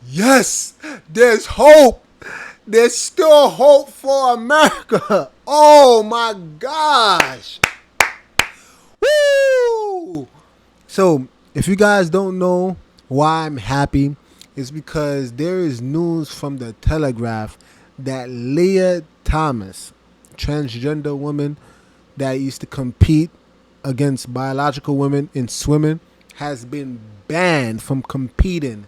Yes, there's hope. There's still hope for America. Oh my gosh. Woo! So, if you guys don't know why I'm happy, it's because there is news from the Telegraph that Lia Thomas, transgender woman that used to compete against biological women in swimming, has been banned from competing.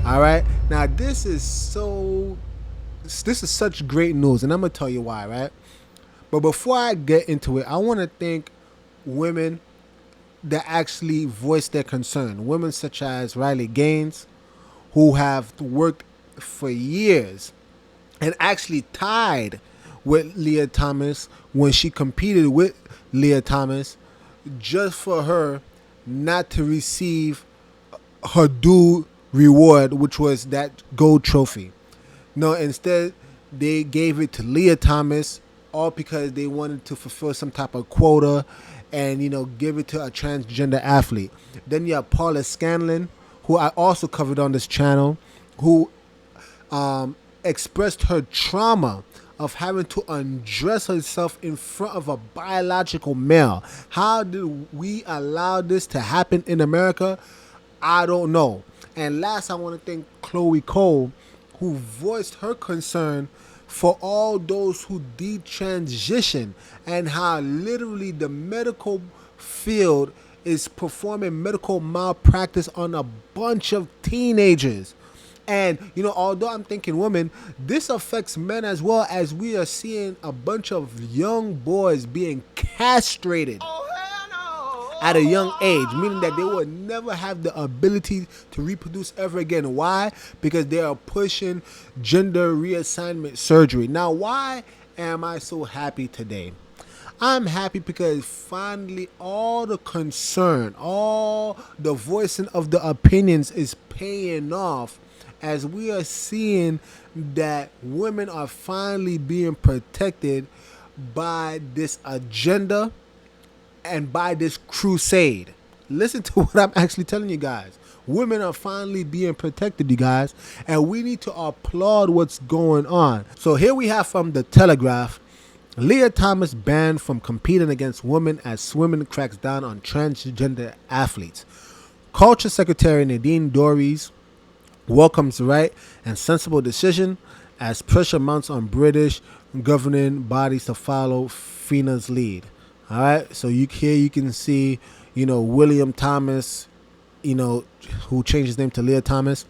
All right. Now this is such great news, and I'm gonna tell you why. Right. But before I get into it, I want to thank women that actually voice their concern. Women such as Riley Gaines, who have worked for years and actually tied with Lia Thomas when she competed with Lia Thomas just for her not to receive her due reward, which was that gold trophy. No, instead they gave it to Lia Thomas, all because they wanted to fulfill some type of quota and give it to a transgender athlete. Then you have Paula Scanlan, who I also covered on this channel, who expressed her trauma of having to undress herself in front of a biological male. How did we allow this to happen in America? I don't know. And last, I want to thank Chloe Cole, who voiced her concern for all those who detransition and how literally the medical field is performing medical malpractice on a bunch of teenagers. And, although I'm thinking women, this affects men as well, as we are seeing a bunch of young boys being castrated at a young age, meaning that they will never have the ability to reproduce ever again. Why? Because they are pushing gender reassignment surgery. Now, why am I so happy today? I'm happy because finally all the concern, all the voicing of the opinions is paying off, as we are seeing that women are finally being protected by this agenda and by this crusade. Listen to what I'm actually telling you guys. Women are finally being protected, you guys, and we need to applaud what's going on. So here we have from the Telegraph: Lia Thomas banned from competing against women as swimming cracks down on transgender athletes. Culture Secretary Nadine Dorries welcomes the right and sensible decision as pressure mounts on British governing bodies to follow FINA's lead. All right, so you can see, William Thomas, who changed his name to Lia Thomas.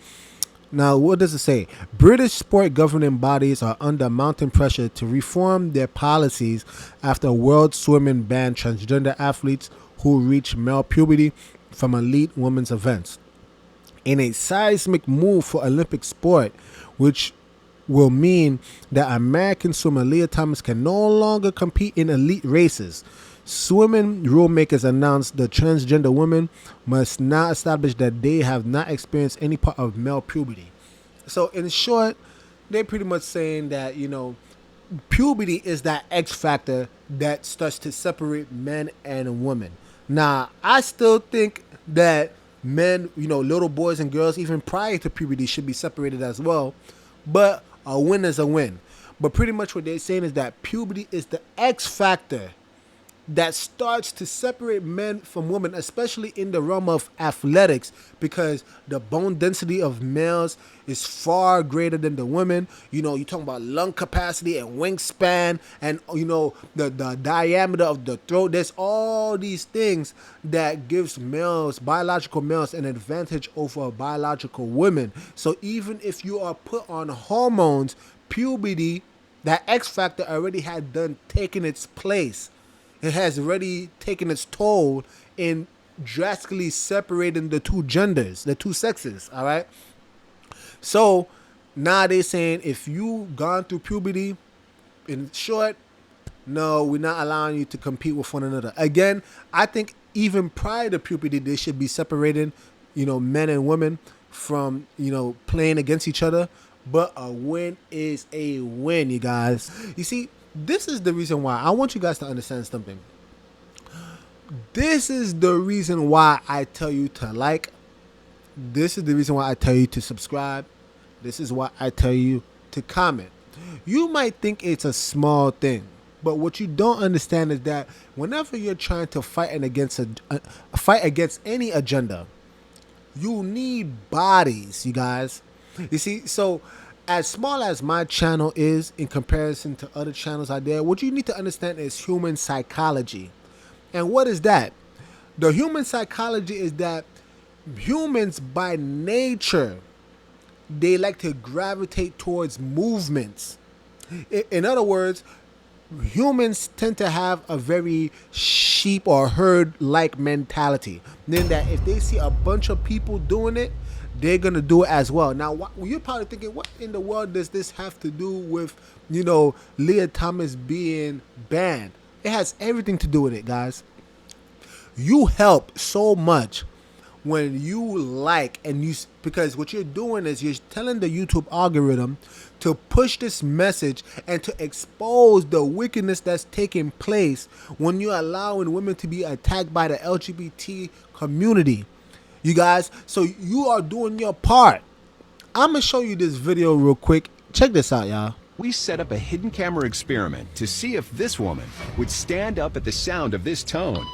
Now, what does it say? British sport governing bodies are under mounting pressure to reform their policies after World Swimming banned transgender athletes who reach male puberty from elite women's events. In a seismic move for Olympic sport, which will mean that American swimmer Lia Thomas can no longer compete in elite races. Swimming rulemakers announced the transgender women must now establish that they have not experienced any part of male puberty. So in short, they're pretty much saying that, puberty is that X factor that starts to separate men and women. Now, I still think that men, little boys and girls, even prior to puberty, should be separated as well. But a win is a win. But pretty much what they're saying is that puberty is the X factor that starts to separate men from women, especially in the realm of athletics, because the bone density of males is far greater than the women. You're talking about lung capacity and wingspan and, the diameter of the throat. There's all these things that gives males, biological males, an advantage over biological women. So even if you are put on hormones, puberty, that X factor already had done taken its place. It has already taken its toll in drastically separating the two genders, the two sexes, all right? So now they're saying if you gone through puberty, in short, no, we're not allowing you to compete with one another. Again, I think even prior to puberty, they should be separating, men and women from, playing against each other. But a win is a win, you guys. You see, this is the reason why I want you guys to understand something. This is the reason why I tell you to like. This is the reason why I tell you to subscribe. This is why I tell you to comment. You might think it's a small thing, but what you don't understand is that whenever you're trying to fight fight against any agenda, you need bodies, you guys. You see, so as small as my channel is in comparison to other channels out there, what you need to understand is human psychology. And what is that? The human psychology is that humans by nature, they like to gravitate towards movements. In other words, humans tend to have a very sheep or herd like mentality. Meaning that if they see a bunch of people doing it, they're going to do it as well. Now, you're probably thinking, what in the world does this have to do with, Lia Thomas being banned? It has everything to do with it, guys. You help so much when you because what you're doing is you're telling the YouTube algorithm to push this message and to expose the wickedness that's taking place when you're allowing women to be attacked by the LGBT community. You guys, so you are doing your part. I'm gonna show you this video real quick. Check this out, y'all. We set up a hidden camera experiment to see if this woman would stand up at the sound of this tone,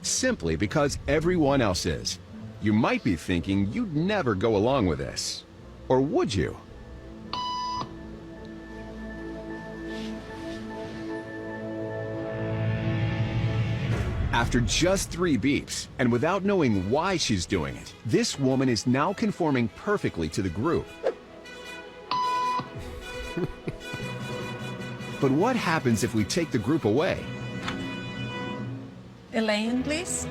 simply because everyone else is. You might be thinking you'd never go along with this. Or would you? After just 3 beeps, and without knowing why she's doing it, this woman is now conforming perfectly to the group. But what happens if we take the group away? Elaine, please.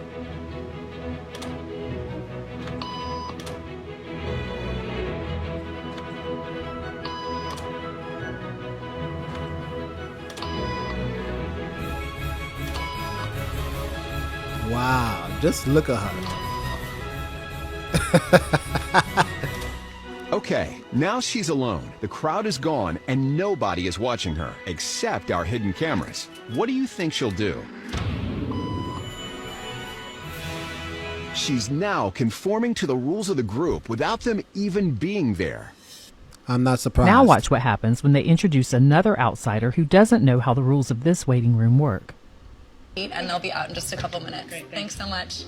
Wow, just look at her. Okay, now she's alone. The crowd is gone and nobody is watching her, except our hidden cameras. What do you think she'll do? She's now conforming to the rules of the group without them even being there. I'm not surprised. Now watch what happens when they introduce another outsider who doesn't know how the rules of this waiting room work. And they'll be out in just a couple minutes. Great, thanks so much.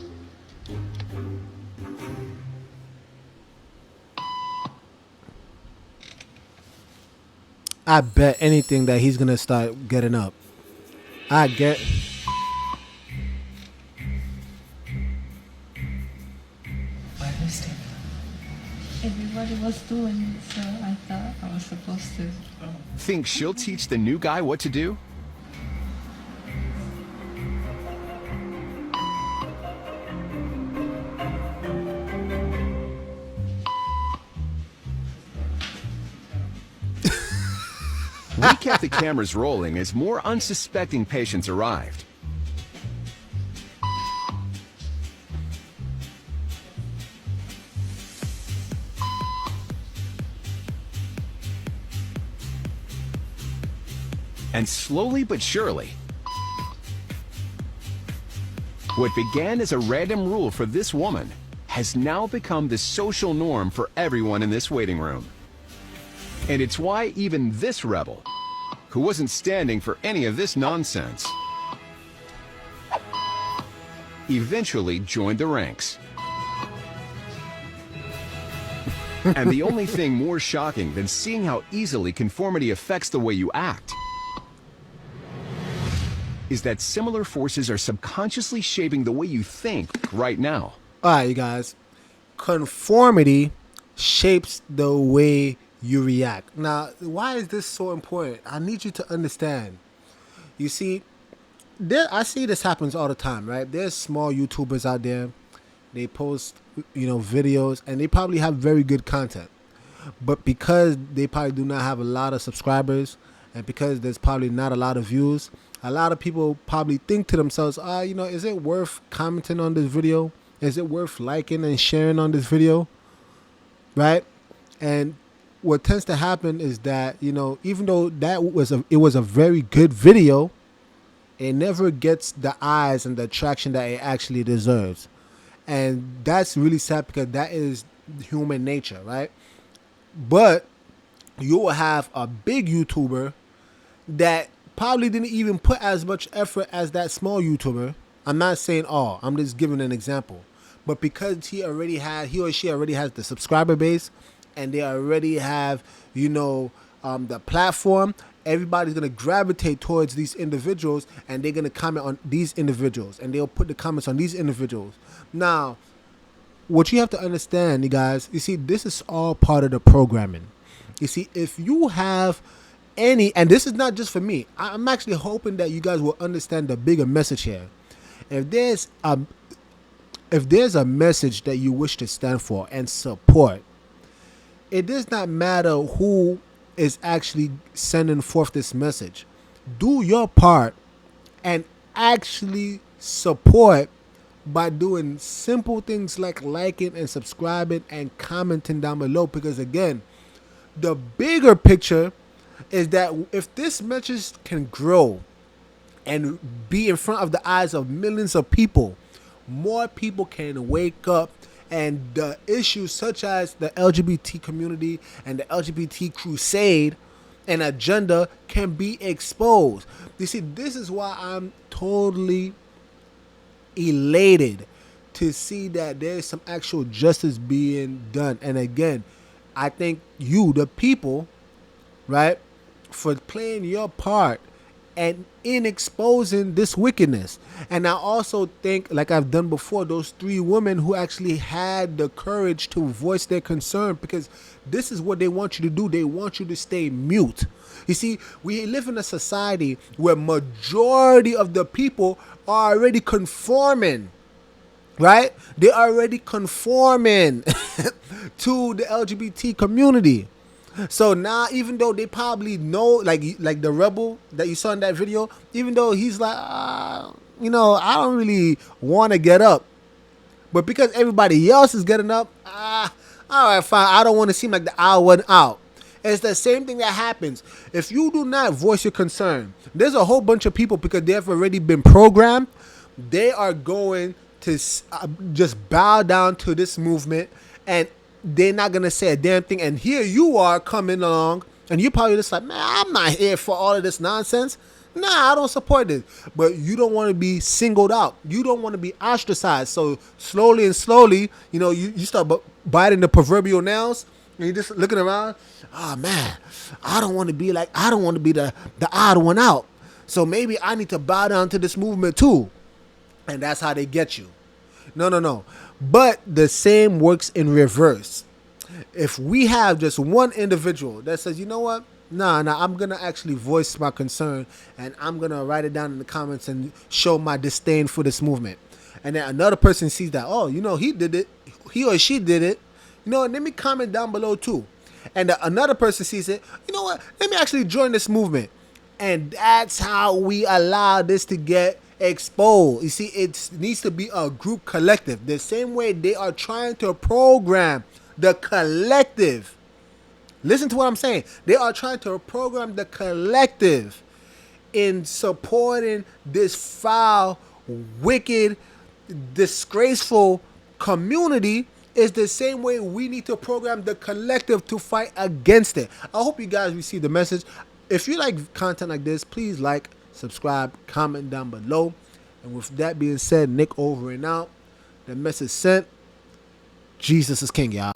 I bet anything that he's gonna start getting up. I get. Everybody was doing it, so I thought I was supposed to. Think she'll teach the new guy what to do? We kept the cameras rolling as more unsuspecting patients arrived. And slowly but surely, what began as a random rule for this woman has now become the social norm for everyone in this waiting room. And it's why even this rebel, who wasn't standing for any of this nonsense, eventually joined the ranks. And the only thing more shocking than seeing how easily conformity affects the way you act is that similar forces are subconsciously shaping the way you think right now. All right, you guys. Conformity shapes the way you react. Now, why is this so important? I need you to understand. You see, I see this happens all the time, right? There's small YouTubers out there. They post, videos, and they probably have very good content. But because they probably do not have a lot of subscribers, and because there's probably not a lot of views, a lot of people probably think to themselves, is it worth commenting on this video? Is it worth liking and sharing on this video? Right? And what tends to happen is that, even though it was a very good video, it never gets the eyes and the attraction that it actually deserves. And that's really sad because that is human nature, right? But you will have a big YouTuber that probably didn't even put as much effort as that small YouTuber. I'm not saying all. I'm just giving an example. But because he or she already has the subscriber base, and they already have, the platform, everybody's gonna gravitate towards these individuals, and they're gonna comment on these individuals, and they'll put the comments on these individuals. Now, what you have to understand, you guys, you see, this is all part of the programming. You see, if you have any, and this is not just for me, I'm actually hoping that you guys will understand the bigger message here. If there's a message that you wish to stand for and support, it does not matter who is actually sending forth this message. Do your part and actually support by doing simple things like liking and subscribing and commenting down below. Because again, the bigger picture is that if this message can grow and be in front of the eyes of millions of people, more people can wake up, and the issues such as the LGBT community and the LGBT crusade and agenda can be exposed. You see, this is why I'm totally elated to see that there's some actual justice being done. And again, I thank you, the people, right, for playing your part and in exposing this wickedness. And I also think, like I've done before, those 3 women who actually had the courage to voice their concern, because this is what they want you to do. They want you to stay mute. You see, we live in a society where majority of the people are already conforming, right? They're already conforming to the LGBT community. So now, even though they probably know, like the rebel that you saw in that video, even though he's like, I don't really want to get up, but because everybody else is getting up, all right, fine, I don't want to seem like the odd one out. It's the same thing that happens if you do not voice your concern. There's a whole bunch of people, because they have already been programmed, they are going to just bow down to this movement, and they're not going to say a damn thing. And here you are coming along, and you're probably just like, man, I'm not here for all of this nonsense. Nah, I don't support this. But you don't want to be singled out. You don't want to be ostracized. So slowly and slowly, you start biting the proverbial nails, and you're just looking around. Oh, man, I don't want to be the odd one out. So maybe I need to bow down to this movement too. And that's how they get you. No. But the same works in reverse. If we have just one individual that says, you know what? Nah, I'm going to actually voice my concern, and I'm going to write it down in the comments and show my disdain for this movement. And then another person sees that, oh, he did it. He or she did it. Let me comment down below too. And another person sees it. You know what? Let me actually join this movement. And that's how we allow this to get exposed. You see, it needs to be a group collective. The same way they are trying to program the collective. Listen to what I'm saying. They are trying to program the collective in supporting this foul, wicked, disgraceful community. Is the same way we need to program the collective to fight against it. I hope you guys receive the message. If you like content like this, please like, subscribe, comment down below. And with that being said, Nick over and out. The message sent. Jesus is king, y'all.